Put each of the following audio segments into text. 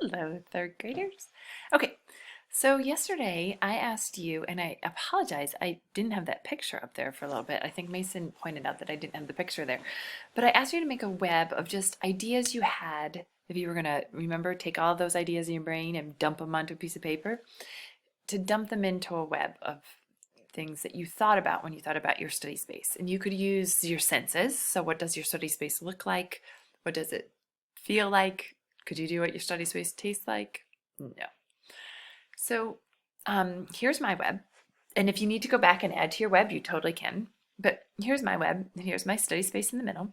Hello, third graders. Okay, so yesterday I asked you, and I apologize, I didn't have that picture up there for a little bit. I think Mason pointed out that I didn't have the picture there. But I asked you to make a web of just ideas you had. If you were going to remember, take all those ideas in your brain and dump them onto a piece of paper, to dump them into a web of things that you thought about when you thought about your study space. And you could use your senses. So, what does your study space look like? What does it feel like? Could you do what your study space tastes like? No. So here's my web. And if you need to go back and add to your web, you totally can. But here's my web, and here's my study space in the middle.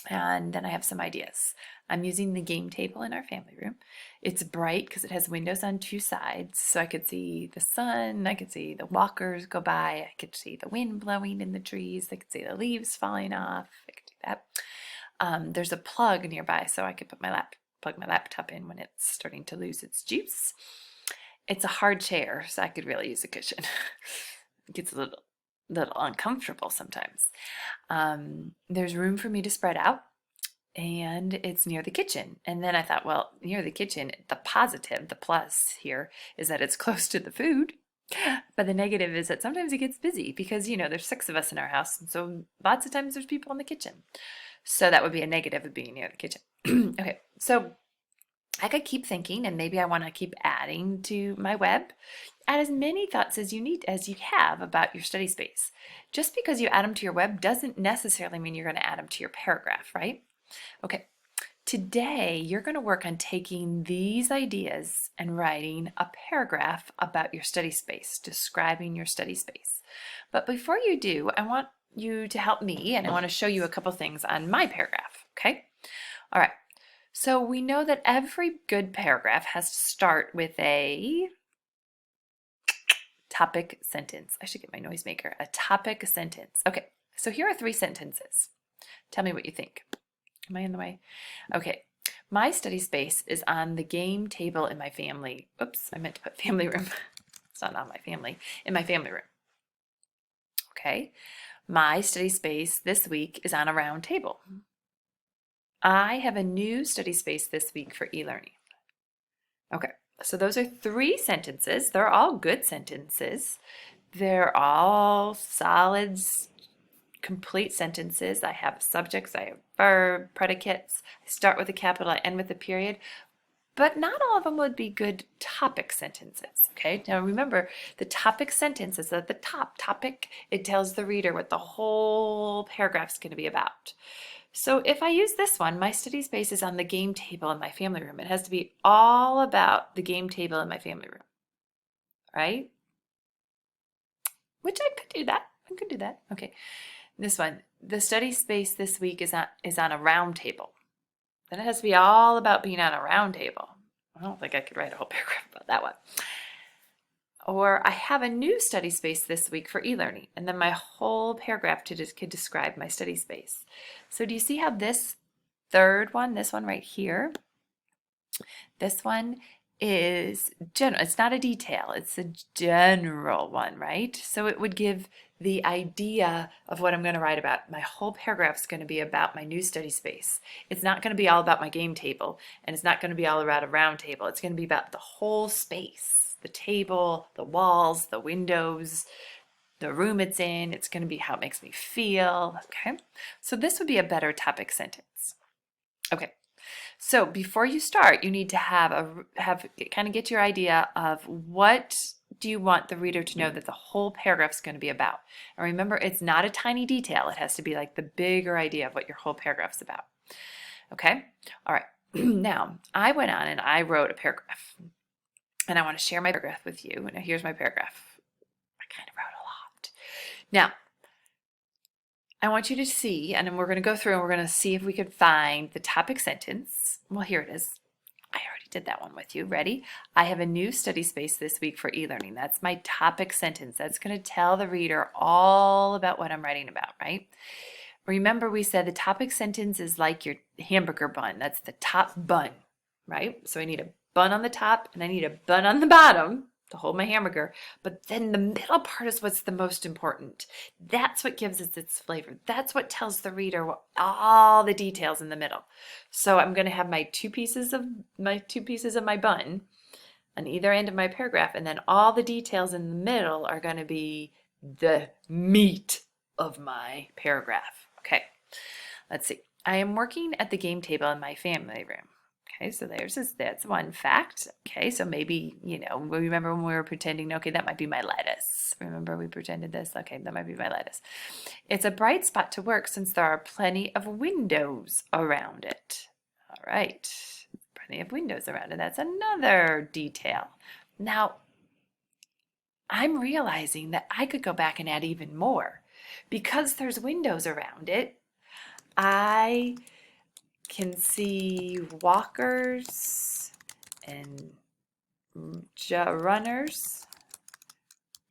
And then I have some ideas. I'm using the game table in our family room. It's bright because it has windows on two sides. So I could see the sun, I could see the walkers go by, I could see the wind blowing in the trees, I could see the leaves falling off. I could do that. There's a plug nearby, so I could plug my laptop in when it's starting to lose its juice. It's a hard chair, so I could really use a cushion. It gets a little uncomfortable sometimes. There's room for me to spread out, and it's near the kitchen. And then I thought, well, near the kitchen, the plus here is that it's close to the food. But the negative is that sometimes it gets busy because, there's 6 of us in our house. And so lots of times there's people in the kitchen. So that would be a negative of being near the kitchen. Okay, so I could keep thinking, and maybe I want to keep adding to my web. Add as many thoughts as you have about your study space. Just because you add them to your web doesn't necessarily mean you're going to add them to your paragraph, right? Okay, today you're going to work on taking these ideas and writing a paragraph about your study space, describing your study space. But before you do, I want you to help me, and I want to show you a couple things on my paragraph, okay? All right. So we know that every good paragraph has to start with a topic sentence. I should get my noisemaker. A topic sentence. Okay, so here are 3 sentences. Tell me what you think. Am I in the way? Okay, my study space is on the game table in my family. Oops, I meant to put family room. It's not on my family. In my family room. Okay, my study space this week is on a round table. I have a new study space this week for e-learning. Okay, so those are 3 sentences. They're all good sentences. They're all solid, complete sentences. I have subjects, I have verb, predicates. I start with a capital, I end with a period. But not all of them would be good topic sentences, okay? Now remember, the topic sentence is at the top. Topic, it tells the reader what the whole paragraph is going to be about. So if I use this one, my study space is on the game table in my family room. It has to be all about the game table in my family room, right? Which I could do that. I could do that. Okay. This one, the study space this week is on a round table. Then it has to be all about being on a round table. I don't think I could write a whole paragraph about that one. Or I have a new study space this week for e-learning, and then my whole paragraph could describe my study space. So do you see how this third one, this one right here, this one is general. It's not a detail, it's a general one, right? So it would give the idea of what I'm going to write about. My whole paragraph is going to be about my new study space. It's not going to be all about my game table, and it's not going to be all about a round table. It's going to be about the whole space. The table, the walls, the windows, the room it's in. It's going to be how it makes me feel. Okay, so this would be a better topic sentence. Okay, so before you start, you need to kind of get your idea of what do you want the reader to know that the whole paragraph is going to be about. And remember, it's not a tiny detail. It has to be like the bigger idea of what your whole paragraph is about. Okay, all right. Now, I went on and I wrote a paragraph. And I want to share my paragraph with you. Now, here's my paragraph. I kind of wrote a lot. Now, I want you to see, and then we're going to go through and we're going to see if we could find the topic sentence. Well, here it is. I already did that one with you. Ready? I have a new study space this week for e-learning. That's my topic sentence. That's going to tell the reader all about what I'm writing about, right? Remember, we said the topic sentence is like your hamburger bun. That's the top bun, right? So I need a bun on the top and I need a bun on the bottom. to hold my hamburger, but then the middle part is what's the most important. That's what gives it its flavor. That's what tells the reader all the details in the middle. So I'm going to have my two pieces of my bun on either end of my paragraph, and then all the details in the middle are going to be the meat of my paragraph. Okay, let's see. I am working at the game table in my family room. Okay, so that's one fact. Okay, so maybe, remember when we were pretending, okay, that might be my lettuce. Remember we pretended this? Okay, that might be my lettuce. It's a bright spot to work since there are plenty of windows around it. All right, plenty of windows around it. That's another detail. Now, I'm realizing that I could go back and add even more. Because there's windows around it, I can see walkers and runners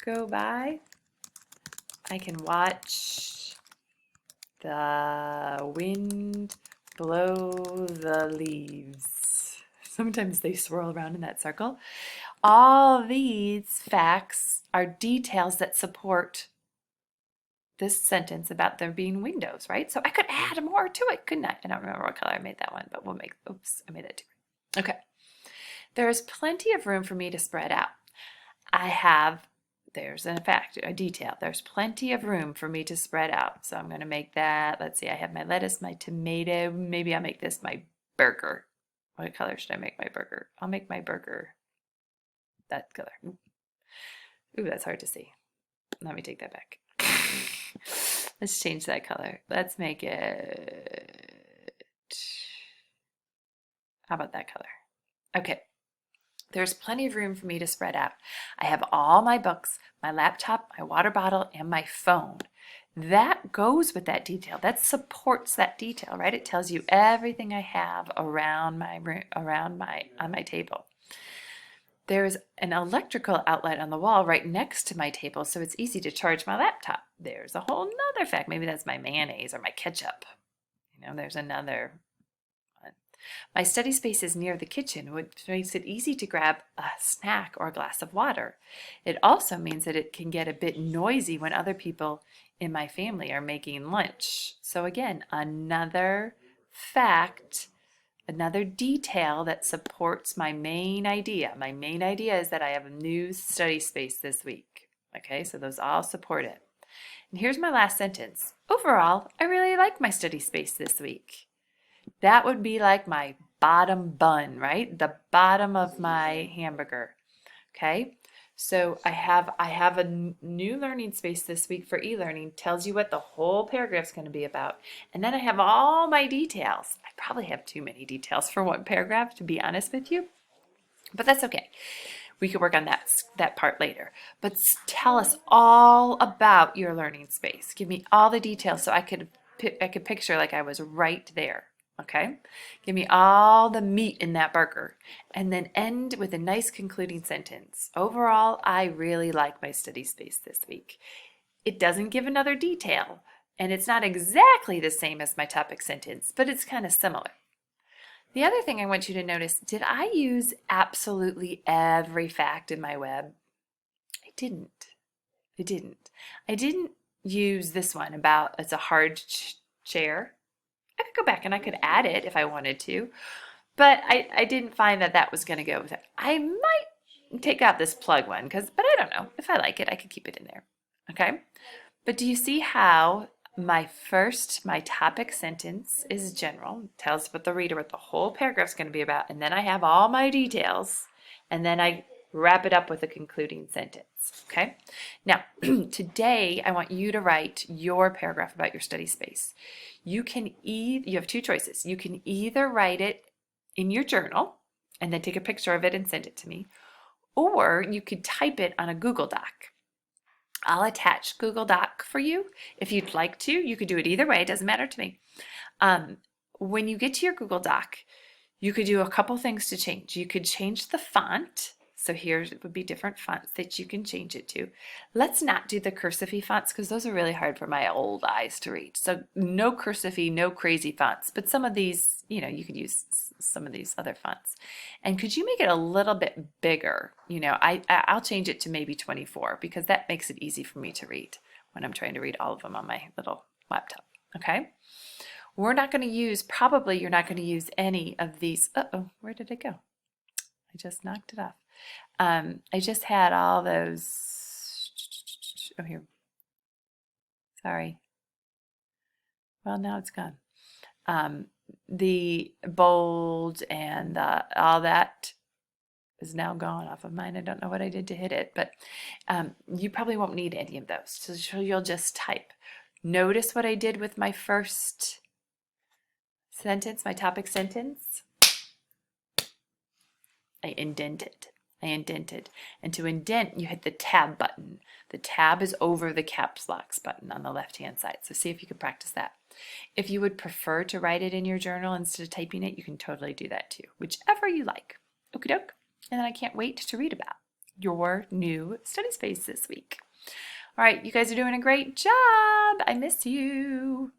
go by. I can watch the wind blow the leaves. Sometimes they swirl around in that circle. All these facts are details that support this sentence about there being windows, right? So I could add more to it, couldn't I? I don't remember what color I made that one, but oops, I made that too. Okay. There is plenty of room for me to spread out. There's in fact a detail. There's plenty of room for me to spread out. So I'm going to make that, let's see, I have my lettuce, my tomato, maybe I'll make this my burger. What color should I make my burger? I'll make my burger that color. Ooh, that's hard to see. Let me take that back. Let's change that color. Let's make it, how about that color? Okay. There's plenty of room for me to spread out. I have all my books, my laptop, my water bottle, and my phone. That goes with that detail. That supports that detail, right? It tells you everything I have around my room, on my table. There's an electrical outlet on the wall right next to my table, so it's easy to charge my laptop. There's a whole nother fact. Maybe that's my mayonnaise or my ketchup. There's another one. My study space is near the kitchen, which makes it easy to grab a snack or a glass of water. It also means that it can get a bit noisy when other people in my family are making lunch. So again, another fact, another detail that supports my main idea. My main idea is that I have a new study space this week. Okay, so those all support it. And here's my last sentence. Overall, I really like my study space this week. That would be like my bottom bun, right? The bottom of my hamburger. Okay, so I have a new learning space this week for e-learning. Tells you what the whole paragraph's going to be about. And then I have all my details. I probably have too many details for one paragraph, to be honest with you. But that's okay. We could work on that part later. But tell us all about your learning space. Give me all the details so I could picture like I was right there. Okay? Give me all the meat in that burger. And then end with a nice concluding sentence. Overall, I really like my study space this week. It doesn't give another detail, and it's not exactly the same as my topic sentence, but it's kind of similar. The other thing I want you to notice, did I use absolutely every fact in my web? I didn't. I didn't use this one about it's a hard chair. I could go back and I could add it if I wanted to, but I didn't find that was going to go with it. I might take out this plug one, but I don't know. If I like it, I could keep it in there. Okay? But do you see how my topic sentence is general, tells what the whole paragraph is going to be about, and then I have all my details, and then I wrap it up with a concluding sentence. Okay? Now, today I want you to write your paragraph about your study space. You have two choices. You can either write it in your journal and then take a picture of it and send it to me, or you could type it on a Google Doc. I'll attach Google Doc for you. If you'd like to, you could do it either way. It doesn't matter to me. When you get to your Google Doc, you could do a couple things to change. You could change the font So here would be different fonts that you can change it to. Let's not do the cursive fonts because those are really hard for my old eyes to read. So no cursive, no crazy fonts, but some of these, you could use some of these other fonts. And could you make it a little bit bigger? I'll change it to maybe 24 because that makes it easy for me to read when I'm trying to read all of them on my little laptop. Okay? We're not going to use, probably you're not going to use any of these. Uh-oh, where did it go? I just knocked it off. I just had all those. Oh, here. Sorry. Well, now it's gone. The bold and all that is now gone off of mine. I don't know what I did to hit it, but you probably won't need any of those. So you'll just type. Notice what I did with my first sentence, my topic sentence. I indented. And to indent, you hit the tab button. The tab is over the caps locks button on the left-hand side. So see if you can practice that. If you would prefer to write it in your journal instead of typing it, you can totally do that too, whichever you like. Okie doke. And then I can't wait to read about your new study space this week. All right, you guys are doing a great job. I miss you.